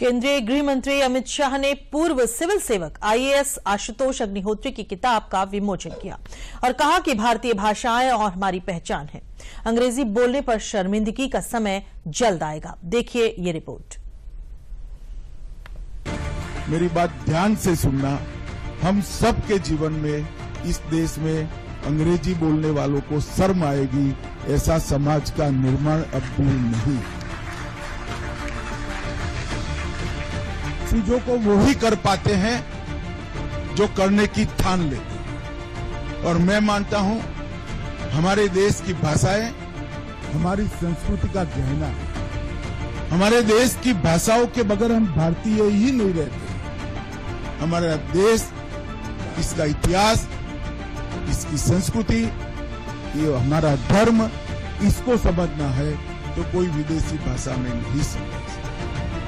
केंद्रीय गृह मंत्री अमित शाह ने पूर्व सिविल सेवक आईएएस आशुतोष अग्निहोत्री की किताब का विमोचन किया और कहा कि भारतीय भाषाएं और हमारी पहचान है। अंग्रेजी बोलने पर शर्मिंदगी का समय जल्द आएगा। देखिए ये रिपोर्ट। मेरी बात ध्यान से सुनना। हम सबके जीवन में इस देश में अंग्रेजी बोलने वालों को शर्म आएगी, ऐसा समाज का निर्माण अब भी नहीं। चीजों को वो ही कर पाते हैं जो करने की ठान लेते। और मैं मानता हूं हमारे देश की भाषाएं हमारी संस्कृति का गहना है। हमारे देश की भाषाओं के बगैर हम भारतीय ही नहीं रहते। हमारा देश, इसका इतिहास, इसकी संस्कृति, ये हमारा धर्म, इसको समझना है तो कोई विदेशी भाषा में नहीं समझ।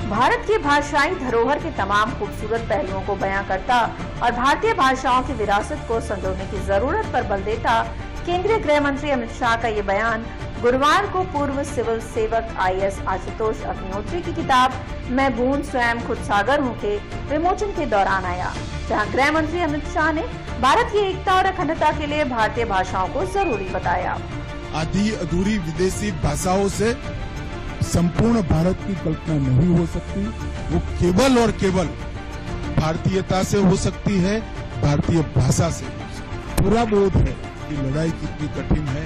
भारत की भाषाई धरोहर के तमाम खूबसूरत पहलुओं को बयां करता और भारतीय भाषाओं की विरासत को संजोने की जरूरत पर बल देता केंद्रीय गृह मंत्री अमित शाह का ये बयान गुरुवार को पूर्व सिविल सेवक आईएएस आशुतोष अग्निहोत्री की किताब मैं बूंद स्वयं खुद सागर हूँ के विमोचन के दौरान आया, जहाँ गृह मंत्री अमित शाह ने भारत की एकता और अखंडता के लिए भारतीय भाषाओं को जरूरी बताया। आधी अधूरी विदेशी भाषाओं से संपूर्ण भारत की कल्पना नहीं हो सकती। वो केवल और केवल भारतीयता से हो सकती है, भारतीय भाषा से। पूरा बोध है कि लड़ाई कितनी कठिन है,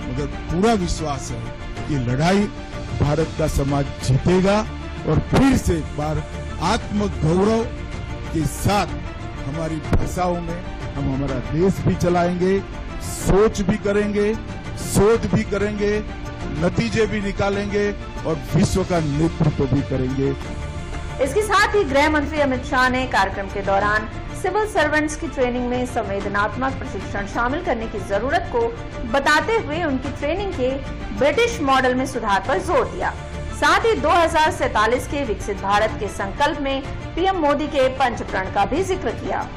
मगर पूरा विश्वास है कि लड़ाई भारत का समाज जीतेगा और फिर से एक बार आत्मगौरव के साथ हमारी भाषाओं में हम हमारा देश भी चलाएंगे, सोच भी करेंगे, शोध भी करेंगे, नतीजे भी निकालेंगे और विश्व का नेतृत्व भी करेंगे। इसके साथ ही गृह मंत्री अमित शाह ने कार्यक्रम के दौरान सिविल सर्वेंट्स की ट्रेनिंग में संवेदनात्मक प्रशिक्षण शामिल करने की जरूरत को बताते हुए उनकी ट्रेनिंग के ब्रिटिश मॉडल में सुधार पर जोर दिया। साथ ही 2047 के विकसित भारत के संकल्प में पीएम मोदी के पंचप्रण का भी जिक्र किया।